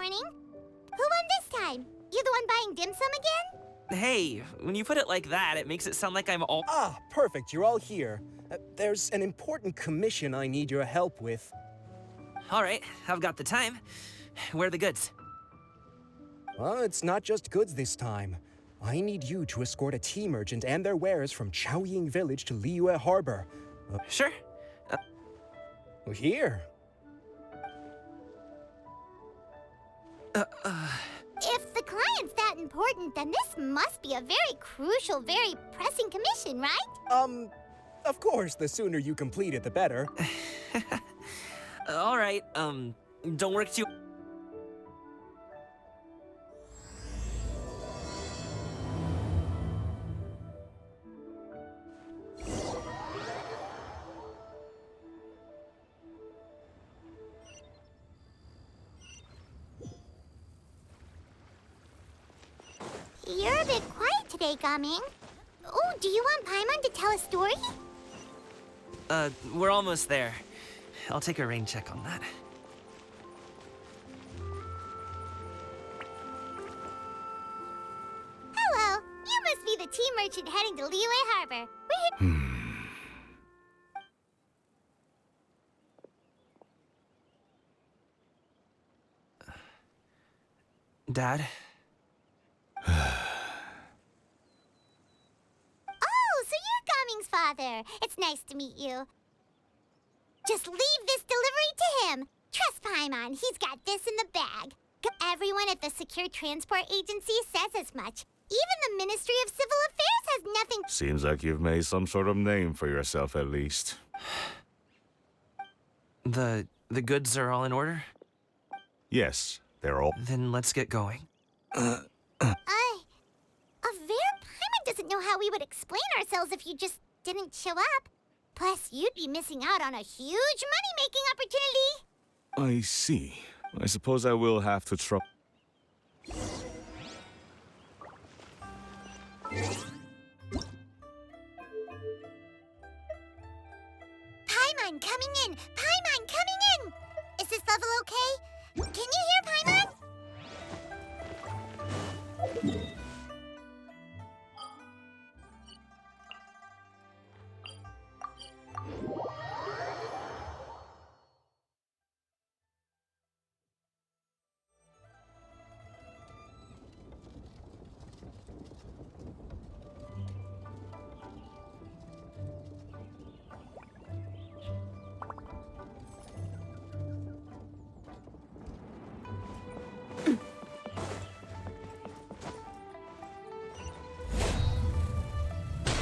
morning. Who won this time? You the one buying dim sum again? Hey, when you put it like that, it makes it sound like I'm all— Ah, perfect, you're all here. There's an important commission I need your help with. All right, I've got the time. Where are the goods? Well, it's not just goods this time. I need you to escort a tea merchant and their wares from Chaoying Village to Liyue Harbor. Sure. Here. If the client's that important, then this must be a very crucial, very pressing commission, right? Of course, the sooner you complete it, the better. All right, don't work too— You're a bit quiet today, Gaming. Oh, do you want Paimon to tell a story? We're almost there. I'll take a rain check on that. Hello, you must be the tea merchant heading to Liyue Harbor. We're here— Dad? Oh, so you're Gaming's father. It's nice to meet you. Just leave this delivery to him. Trust Paimon, he's got this in the bag. Everyone at the Secure Transport Agency says as much. Even the Ministry of Civil Affairs has nothing— Seems like you've made some sort of name for yourself, at least. The goods are all in order? Yes, they're all... Then let's get going. Paimon doesn't know how we would explain ourselves if you just didn't show up. Plus, you'd be missing out on a huge money-making opportunity. I see. I suppose I will have to try... Paimon coming in! Paimon coming in! Is this level okay? Can you hear Paimon?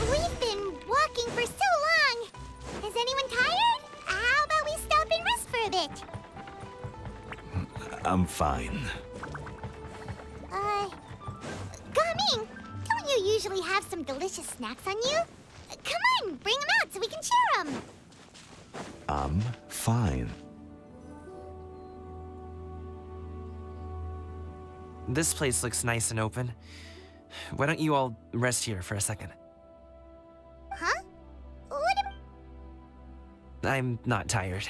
We've been walking for so long. Is anyone tired? How about we stop and rest for a bit? I'm fine. Gaming, don't you usually have some delicious snacks on you? Come on, bring them out so we can share them. I'm fine. This place looks nice and open. Why don't you all rest here for a second? Huh? What? I'm not tired.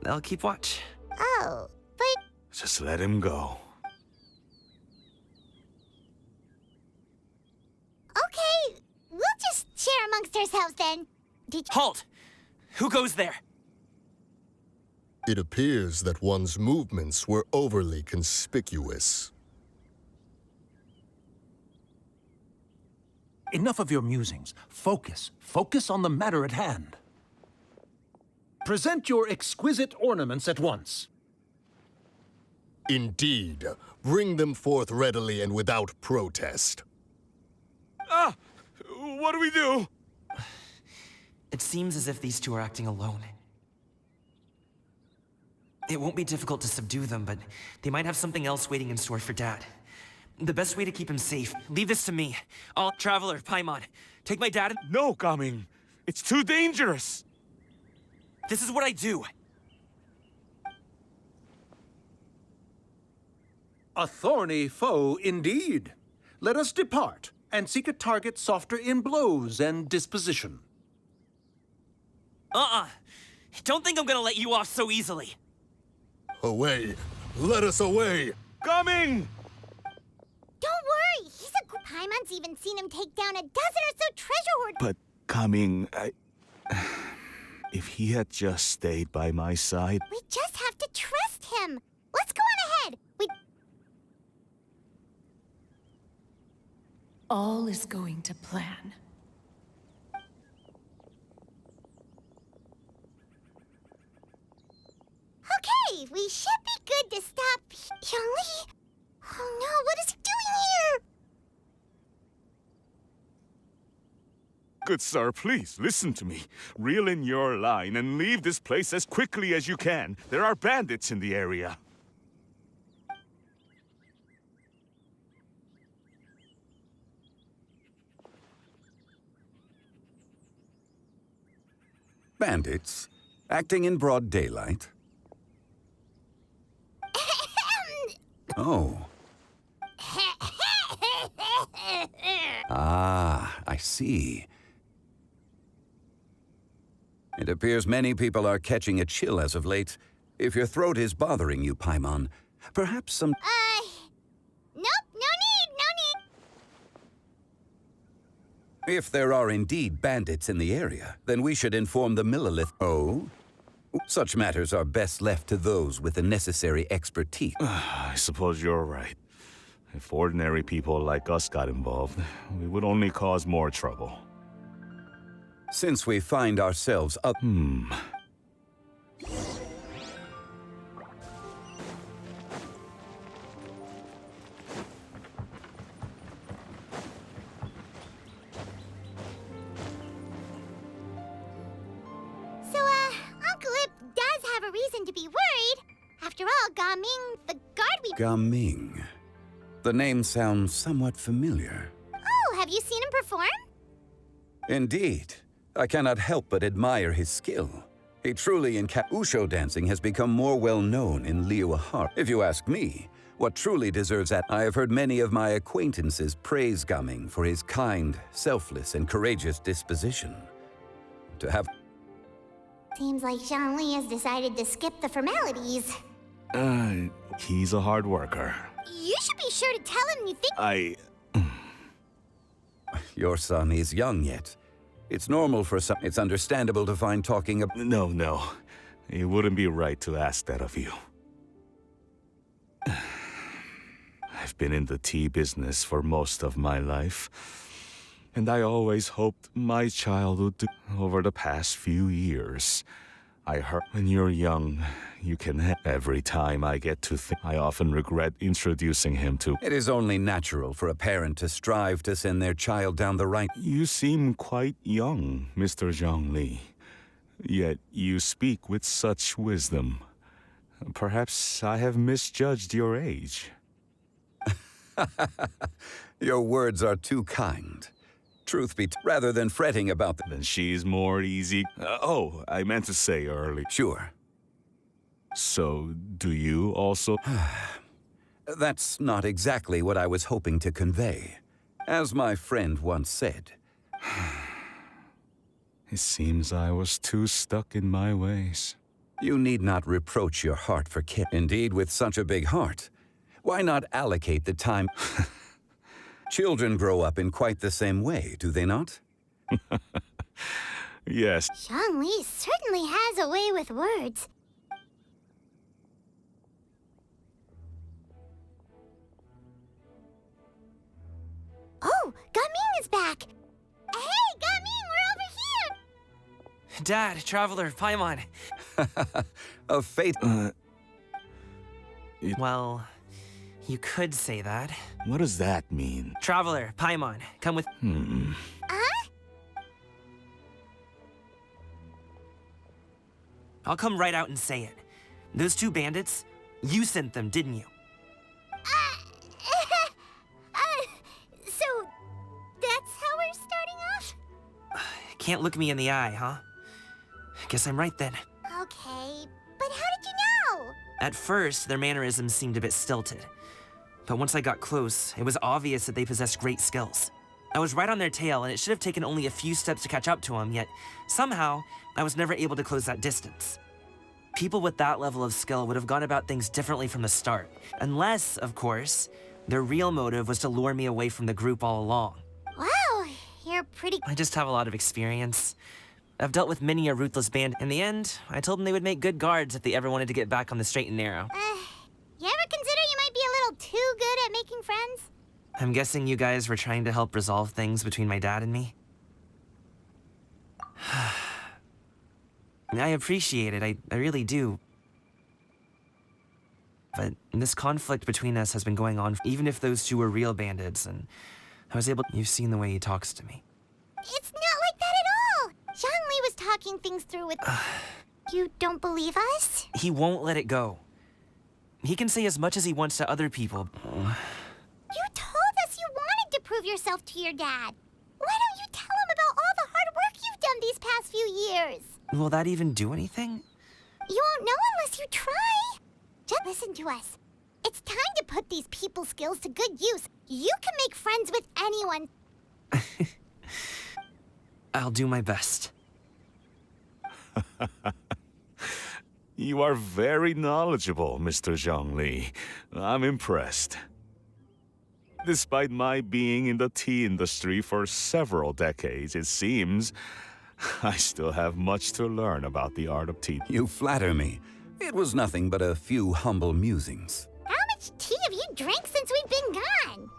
I'll keep watch. Oh, but Just let him go. okay, we'll just share amongst ourselves then. Did you— Halt! Who goes there? It appears that one's movements were overly conspicuous. Enough of your musings. Focus. Focus on the matter at hand. Present your exquisite ornaments at once. Indeed, bring them forth readily and without protest. Ah! What do we do? It seems as if these two are acting alone. It won't be difficult to subdue them, but they might have something else waiting in store for Dad. The best way to keep him safe, leave this to me. Traveler, Paimon, take my dad and— No, Gaming. It's too dangerous. This is what I do. A thorny foe indeed. Let us depart and seek a target softer in blows and disposition. Don't think I'm gonna let you off so easily. Away! Let us away! Coming! Don't worry, he's a Paimon's even seen him take down a dozen or so treasure hoard. But coming, if he had just stayed by my side... We just have to trust him. Let's go on ahead. All is going to plan. Okay, we should be good to stop Yangli. Oh no, what is he doing here? Good sir, please, listen to me. Reel in your line and leave this place as quickly as you can. There are bandits in the area. Bandits? Acting in broad daylight? Oh. Ah, I see. It appears many people are catching a chill as of late. If your throat is bothering you, Paimon, perhaps some... Nope, no need. If there are indeed bandits in the area, then we should inform the Millilith. Oh? Such matters are best left to those with the necessary expertise. I suppose you're right. If ordinary people like us got involved, we would only cause more trouble. Since we find ourselves up... Uncle Ip does have a reason to be worried. After all, Gaming, the guard we... Gaming. The name sounds somewhat familiar. Oh, have you seen him perform? Indeed. I cannot help but admire his skill. He truly Usho dancing has become more well-known in Liyue. If you ask me, what truly deserves that, I have heard many of my acquaintances praise Gaming for his kind, selfless, and courageous disposition. To have... Seems like Zhangli has decided to skip the formalities. He's a hard worker. You should be sure to tell him you think... Your son is young yet. It's normal for some... It's understandable to find talking about... No. It wouldn't be right to ask that of you. I've been in the tea business for most of my life, and I always hoped my child would do. Over the past few years, I heard when you're young, you can have... Every time I get to think, I often regret introducing him to... It is only natural for a parent to strive to send their child down the right... You seem quite young, Mr. Zhongli. Yet you speak with such wisdom. Perhaps I have misjudged your age. Your words are too kind. Truth be rather than fretting about them. Then she's more easy. I meant to say early. Sure. So, do you also... That's not exactly what I was hoping to convey. As my friend once said... It seems I was too stuck in my ways. You need not reproach your heart for Indeed, with such a big heart, why not allocate the time... Children grow up in quite the same way, do they not? Yes. Zhangli certainly has a way with words. Oh, Gaming is back! Hey, Gaming, we're over here! Dad, Traveler, Paimon. A fate... Well, you could say that. What does that mean? Traveler, Paimon, come with... I'll come right out and say it. Those two bandits, you sent them, didn't you? So, that's how we're starting off? Can't look me in the eye, huh? Guess I'm right then. Okay, but how did you know? At first, their mannerisms seemed a bit stilted. But once I got close, it was obvious that they possessed great skills. I was right on their tail, and it should have taken only a few steps to catch up to them, yet somehow, I was never able to close that distance. People with that level of skill would have gone about things differently from the start. Unless, of course, their real motive was to lure me away from the group all along. Wow, you're pretty... I just have a lot of experience. I've dealt with many a ruthless band. In the end, I told them they would make good guards if they ever wanted to get back on the straight and narrow. You ever consider you might be a little too good at making friends? I'm guessing you guys were trying to help resolve things between my dad and me? I appreciate it, I really do. But this conflict between us has been going on even if those two were real bandits, and I was able... You've seen the way he talks to me. It's not like that at all! Zhongli was talking things through with... You don't believe us? He won't let it go. He can say as much as he wants to other people. You told us you wanted to prove yourself to your dad. Why don't you tell him about all the hard work you've done these past few years? Will that even do anything? You won't know unless you try. Just listen to us. It's time to put these people skills to good use. You can make friends with anyone. I'll do my best. You are very knowledgeable, Mr. Zhongli. I'm impressed. Despite my being in the tea industry for several decades, it seems I still have much to learn about the art of tea. You flatter me. It was nothing but a few humble musings. How much tea have you drank since we've been gone?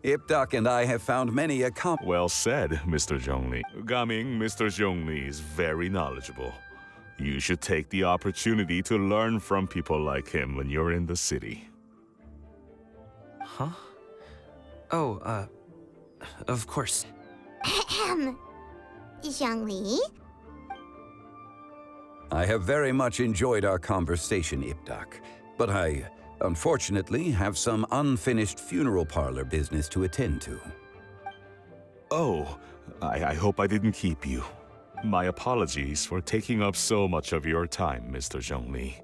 Ipdak and I have found many a Well said, Mr. Zhongli. Gaming, Mr. Zhongli is very knowledgeable. You should take the opportunity to learn from people like him when you're in the city. Huh? Oh, of course. Ahem. Zhongli? I have very much enjoyed our conversation, Ipdak, but I, unfortunately, have some unfinished funeral parlor business to attend to. Oh, I hope I didn't keep you. My apologies for taking up so much of your time, Mr. Zhongli.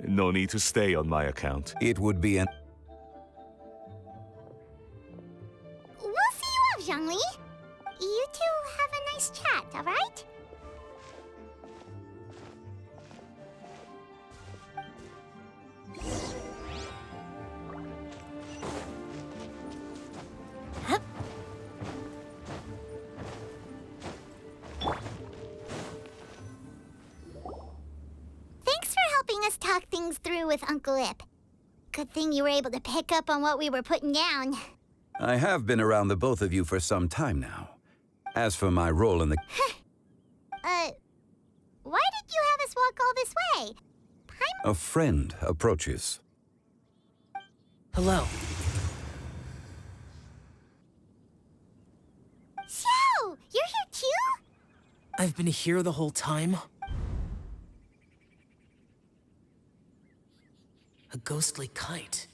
No need to stay on my account. It would be an... We'll see you off, Zhongli. You two have a nice chat, all right? Thanks for helping us talk things through with Uncle Ip. Good thing you were able to pick up on what we were putting down. I have been around the both of you for some time now. As for my role in the... Why did you have us walk all this way? A friend approaches. Hello. Xiao! You're here too? I've been here the whole time? A ghostly kite.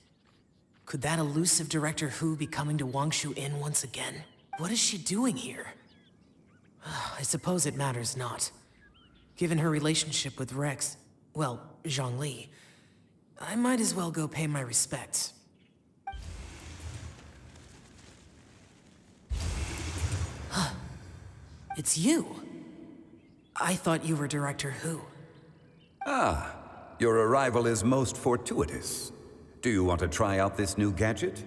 Could that elusive Director Hu be coming to Wangshu Inn once again? What is she doing here? I suppose it matters not. Given her relationship with Rex, well, Zhongli, I might as well go pay my respects. It's you. I thought you were Director Hu. Ah, your arrival is most fortuitous. Do you want to try out this new gadget?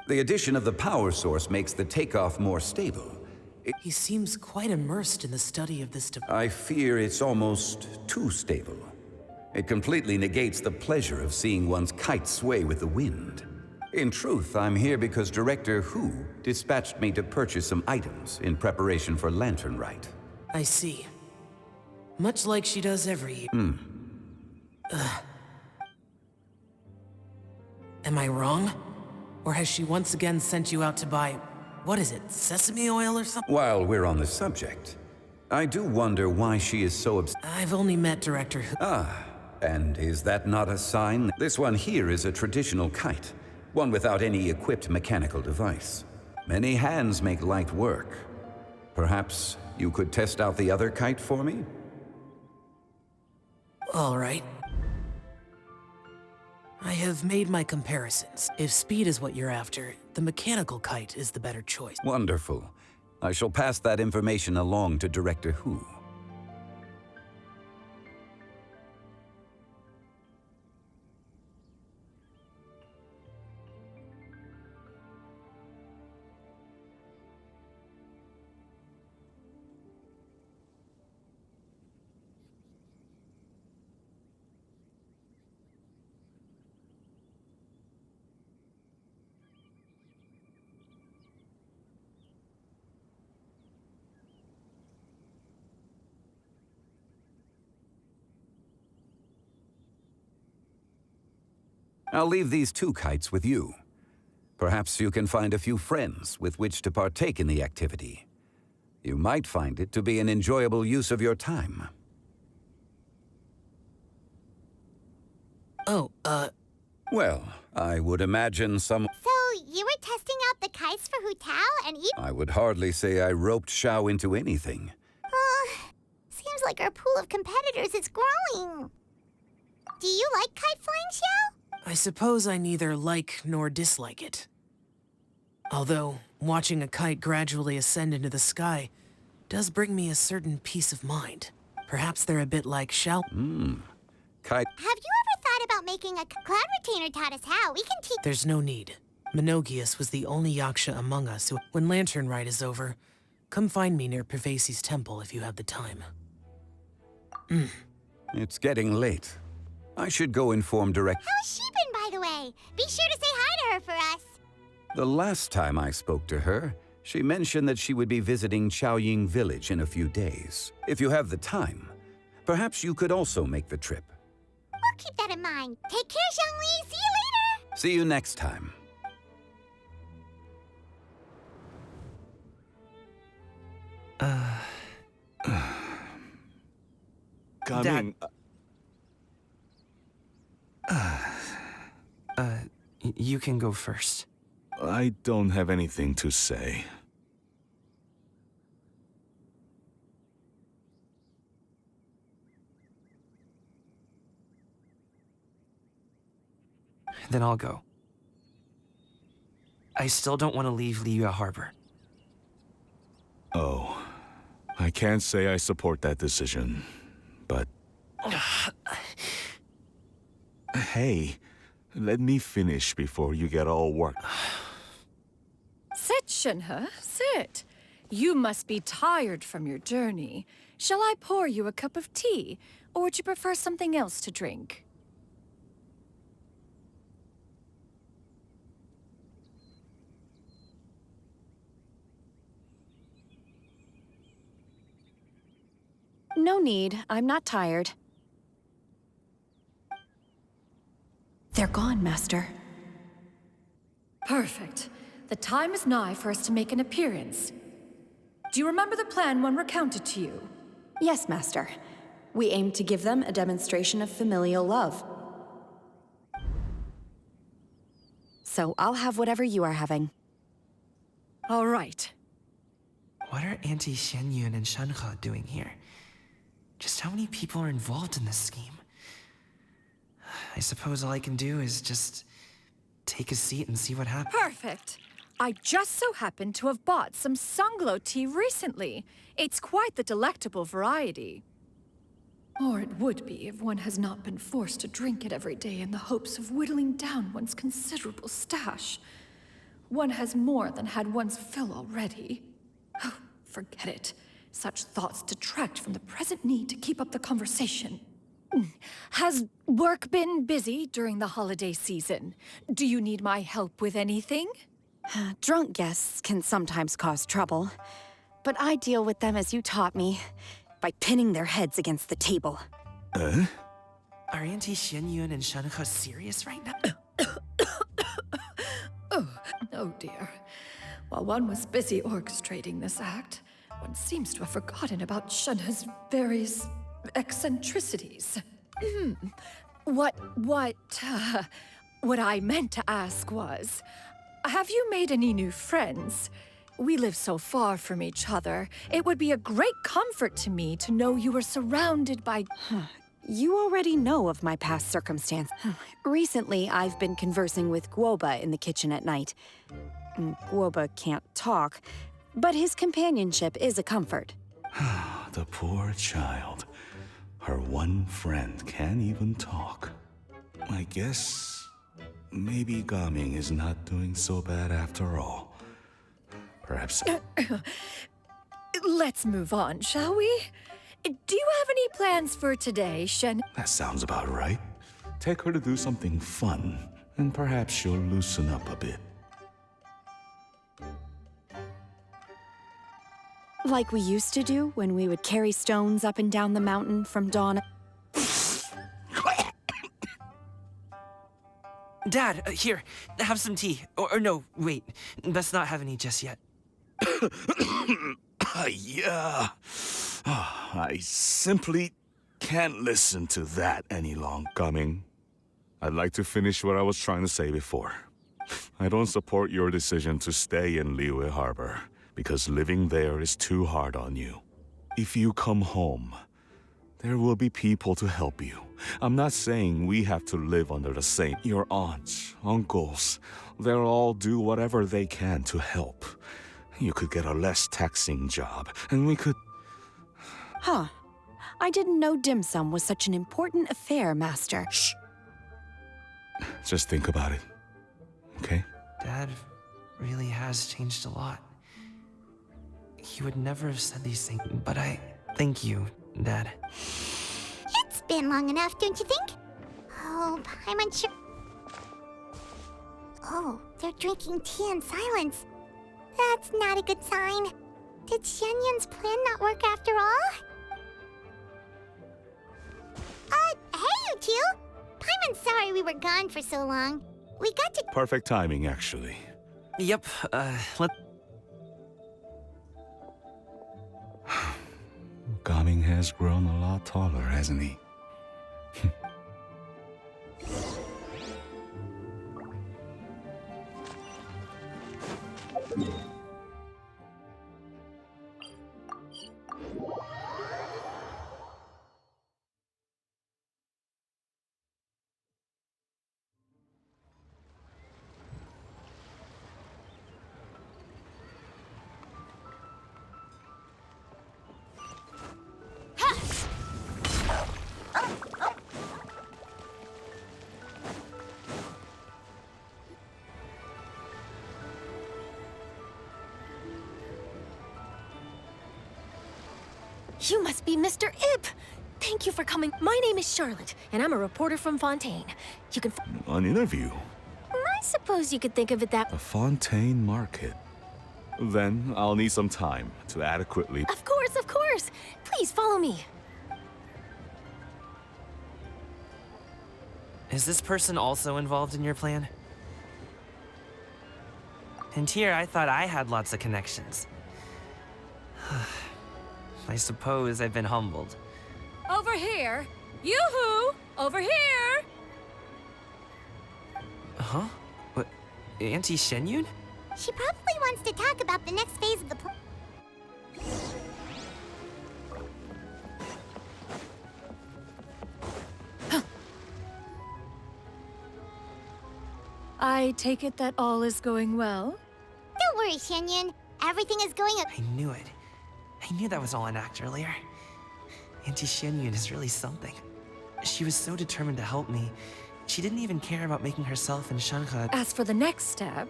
The addition of the power source makes the takeoff more stable. He seems quite immersed in the study of this device. I fear it's almost too stable. It completely negates the pleasure of seeing one's kite sway with the wind. In truth, I'm here because Director Hu dispatched me to purchase some items in preparation for Lantern Rite. I see. Much like she does every year. Am I wrong? Or has she once again sent you out to buy, what is it, sesame oil or something? While we're on the subject, I do wonder why she is so I've only met Director Hu. And is that not a sign? This one here is a traditional kite, one without any equipped mechanical device. Many hands make light work. Perhaps you could test out the other kite for me? All right. I have made my comparisons. If speed is what you're after, the mechanical kite is the better choice. Wonderful. I shall pass that information along to Director Hu. I'll leave these 2 kites with you. Perhaps you can find a few friends with which to partake in the activity. You might find it to be an enjoyable use of your time. Oh, Well, I would imagine some... So, you were testing out the kites for Hu Tao and even... I would hardly say I roped Xiao into anything. Seems like our pool of competitors is growing. Do you like kite flying, Xiao? I suppose I neither like nor dislike it. Although, watching a kite gradually ascend into the sky does bring me a certain peace of mind. Perhaps they're a bit like Shao. Kite... Have you ever thought about making a cloud retainer taught us how? We can teach... There's no need. Minogius was the only Yaksha among us who, when Lantern Rite is over, come find me near Pervasi's temple if you have the time. It's getting late. I should go inform direct... How's she been, by the way? Be sure to say hi to her for us. The last time I spoke to her, she mentioned that she would be visiting Chaoying Village in a few days. If you have the time, perhaps you could also make the trip. We'll keep that in mind. Take care, Zhongli. See you later. See you next time. Coming. You can go first. I don't have anything to say. Then I'll go. I still don't want to leave Liyue Harbor. Oh, I can't say I support that decision, but... Hey, let me finish before you get all worked. Sit, Shenhe, sit. You must be tired from your journey. Shall I pour you a cup of tea, or would you prefer something else to drink? No need. I'm not tired. They're gone, Master. Perfect. The time is nigh for us to make an appearance. Do you remember the plan when recounted to you? Yes, Master. We aim to give them a demonstration of familial love. So I'll have whatever you are having. All right. What are Auntie Xianyun and Shenhe doing here? Just how many people are involved in this scheme? I suppose all I can do is just take a seat and see what happens. Perfect. I just so happen to have bought some Sunglow tea recently. It's quite the delectable variety. Or it would be if one has not been forced to drink it every day in the hopes of whittling down one's considerable stash. One has more than had one's fill already. Oh, forget it. Such thoughts detract from the present need to keep up the conversation. Has work been busy during the holiday season? Do you need my help with anything? Drunk guests can sometimes cause trouble, but I deal with them as you taught me, by pinning their heads against the table. Are Auntie Xianyun and Shenhe serious right now? Oh dear. While one was busy orchestrating this act, one seems to have forgotten about Shenhe's various eccentricities. What I meant to ask was, have you made any new friends? We live so far from each other. It would be a great comfort to me to know you were surrounded by... You already know of my past circumstance. Recently, I've been conversing with Guoba in the kitchen at night. Guoba can't talk, but his companionship is a comfort. The poor child. Her one friend can't even talk. I guess maybe Gaming is not doing so bad after all. Perhaps... Let's move on, shall we? Do you have any plans for today, Shen? That sounds about right. Take her to do something fun, and perhaps she'll loosen up a bit. Like we used to do when we would carry stones up and down the mountain from dawn. Dad, here, have some tea. Or no, wait, best not have any just yet. Yeah. I simply can't listen to that any longer. Coming. I'd like to finish what I was trying to say before. I don't support your decision to stay in Liyue Harbor, because living there is too hard on you. If you come home, there will be people to help you. I'm not saying we have to live under the same. Your aunts, uncles, they'll all do whatever they can to help. You could get a less taxing job, and we could... Huh. I didn't know dim sum was such an important affair, Master. Shh. Just think about it, okay? Dad really has changed a lot. He would never have said these things, but I thank you, Dad. It's been long enough, don't you think? Oh, I'm unsure. Oh, they're drinking tea in silence. That's not a good sign. Did Xianyun's plan not work after all? Hey, you two! Paimon's sorry we were gone for so long. We got to... Perfect timing, actually. Yep, Gaming has grown a lot taller, hasn't he? You must be Mr. Ip! Thank you for coming. My name is Charlotte, and I'm a reporter from Fontaine. You can... An interview? I suppose you could think of it that... A Fontaine market. Then I'll need some time to adequately... Of course, of course! Please follow me. Is this person also involved in your plan? And here I thought I had lots of connections. I suppose I've been humbled. Over here! Yoo-hoo! Over here! Huh? What? Auntie Shenyun? She probably wants to talk about the next phase of the plan. I take it that all is going well? Don't worry, Shenyun. Everything is going... I knew it. I knew that was all an act earlier. Auntie Shenyun is really something. She was so determined to help me. She didn't even care about making herself and Shanhe... As for the next step...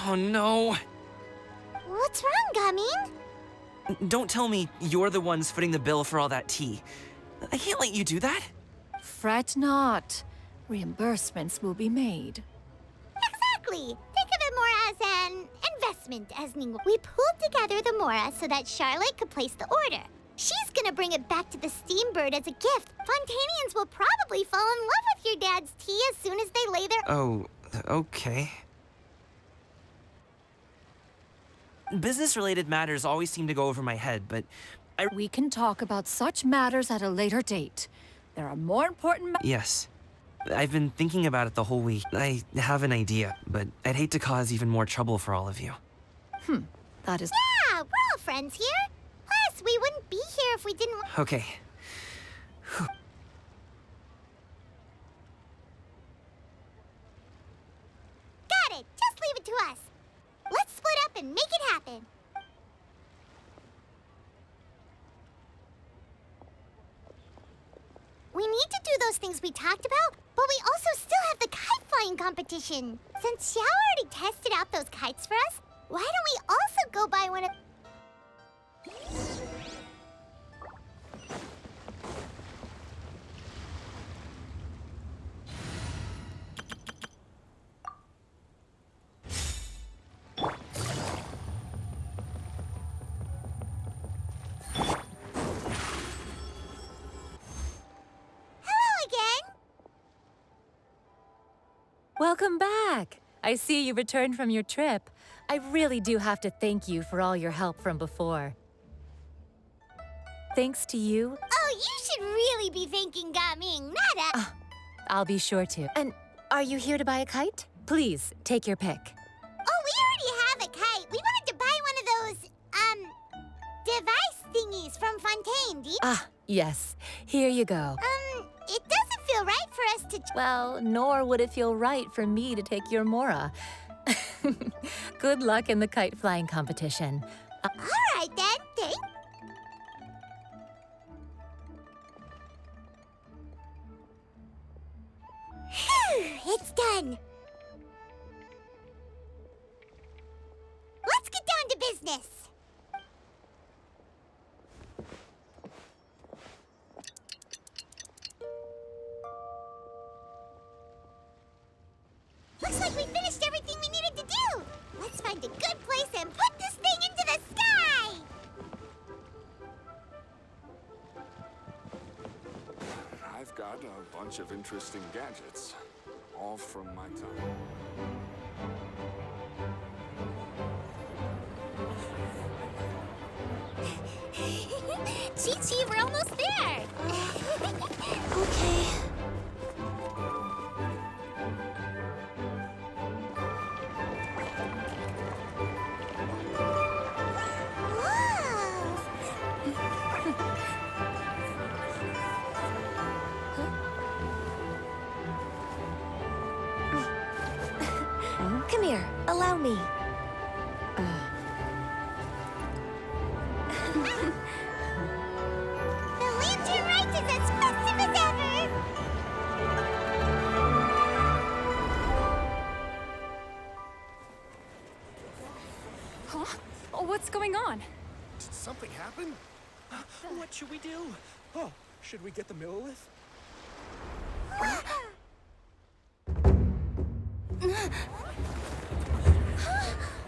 Oh no! What's wrong, Gaming? Don't tell me you're the ones footing the bill for all that tea. I can't let you do that. Fret not. Reimbursements will be made. Exactly. Think of it more as an investment, as Ning. We pulled together the Mora so that Charlotte could place the order. She's gonna bring it back to the Steambird as a gift. Fontanians will probably fall in love with your dad's tea as soon as they lay their... Oh, okay. Business-related matters always seem to go over my head, but We can talk about such matters at a later date. There are more important Yes. I've been thinking about it the whole week. I have an idea, but I'd hate to cause even more trouble for all of you. That is... Yeah, we're all friends here. Plus, we wouldn't be here if we didn't... Okay. Got it. Just leave it to us. Let's split up and make it happen. We need to do those things we talked about, but we also still have the kite flying competition. Since Xiao already tested out those kites for us, why don't we also go buy one of... Welcome back. I see you returned from your trip. I really do have to thank you for all your help from before. Thanks to you... Oh, you should really be thanking Gaming, not us. I'll be sure to. And are you here to buy a kite? Please, take your pick. Oh, we already have a kite. We wanted to buy one of those, device thingies from Fontaine, do you? Yes. Here you go. It doesn't feel right for us to... Well, nor would it feel right for me to take your Mora. Good luck in the kite flying competition. All right, then. Thanks. It's done. Let's get down to business. Looks like we finished everything we needed to do. Let's find a good place and put this thing into the sky. I've got a bunch of interesting gadgets, all from my time. Chi-Chi, we're almost there. Okay. Come here, allow me. The lantern rite is as festive as ever. Huh? Oh, what's going on? Did something happen? What should we do? Oh, should we get the Millilith?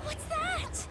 What's that?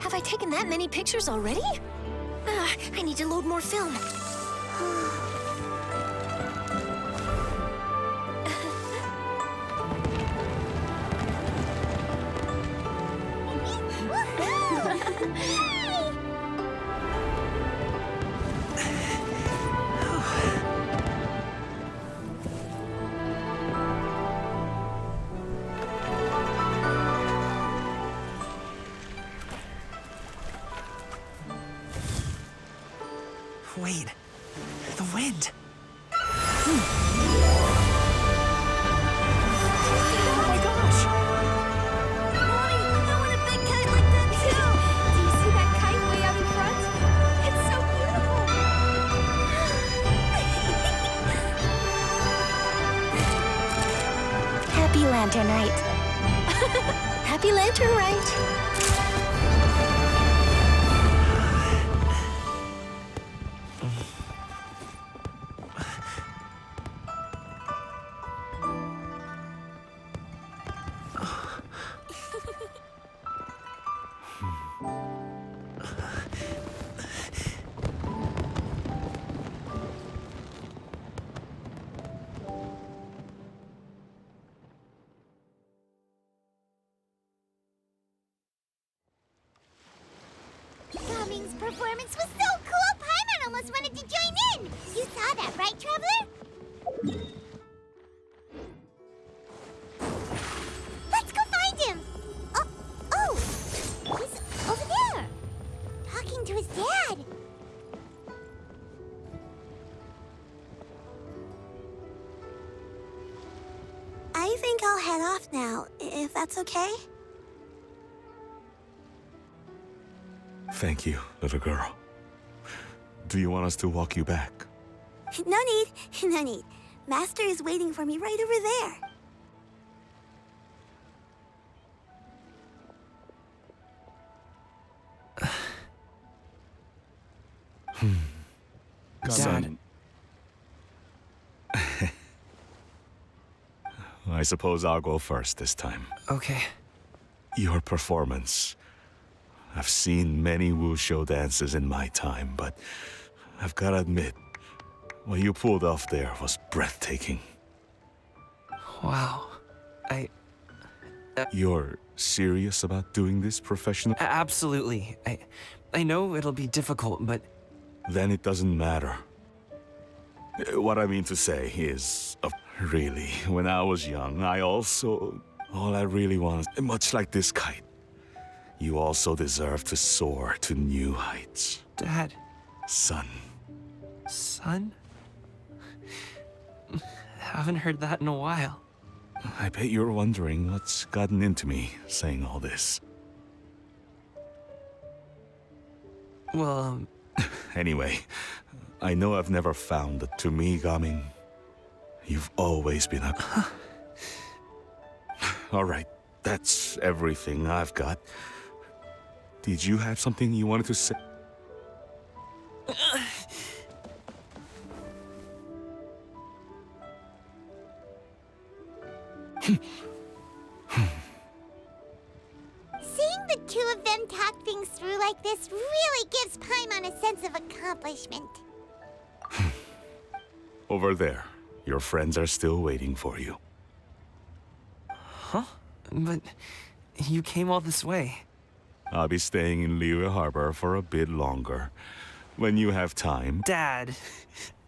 Have I taken that many pictures already? I need to load more film. Wait, the wind. Oh my gosh! Mommy, I want a big kite like that too! Do you see that kite way out in front? It's so beautiful! Happy Lantern Rite. Happy Lantern Rite. performance was so cool, Paimon almost wanted to join in! You saw that, right, Traveler? Let's go find him! Oh! He's over there! Talking to his dad! I think I'll head off now, if that's okay? Thank you, little girl. Do you want us to walk you back? No need, no need. Master is waiting for me right over there. Son. I suppose I'll go first this time. Okay. Your performance. I've seen many wuxia dances in my time, but I've gotta admit, what you pulled off there was breathtaking. Wow. You're serious about doing this professionally? Absolutely. I know it'll be difficult, but... Then it doesn't matter. What I mean to say is, really, when I was young, all I really wanted, much like this kite, you also deserve to soar to new heights. Dad. Son. Son? Haven't heard that in a while. I bet you're wondering what's gotten into me saying all this. Well, Anyway, I know I've never found that to me, Gaming, you've always been a... All right, that's everything I've got. Did you have something you wanted to say? Seeing the two of them talk things through like this really gives Paimon a sense of accomplishment. Over there, your friends are still waiting for you. Huh? But you came all this way. I'll be staying in Liyue Harbor for a bit longer. When you have time... Dad,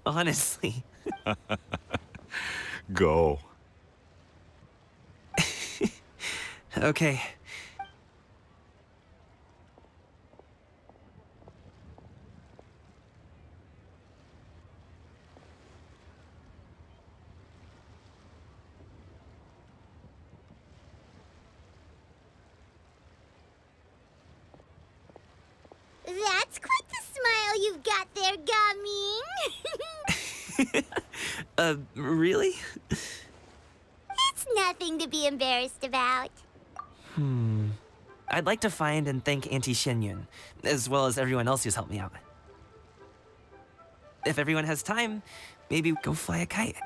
honestly. Go. Okay. That's quite the smile you've got there, Gaming. Really? It's nothing to be embarrassed about. I'd like to find and thank Auntie Shenyun, as well as everyone else who's helped me out. If everyone has time, maybe go fly a kite.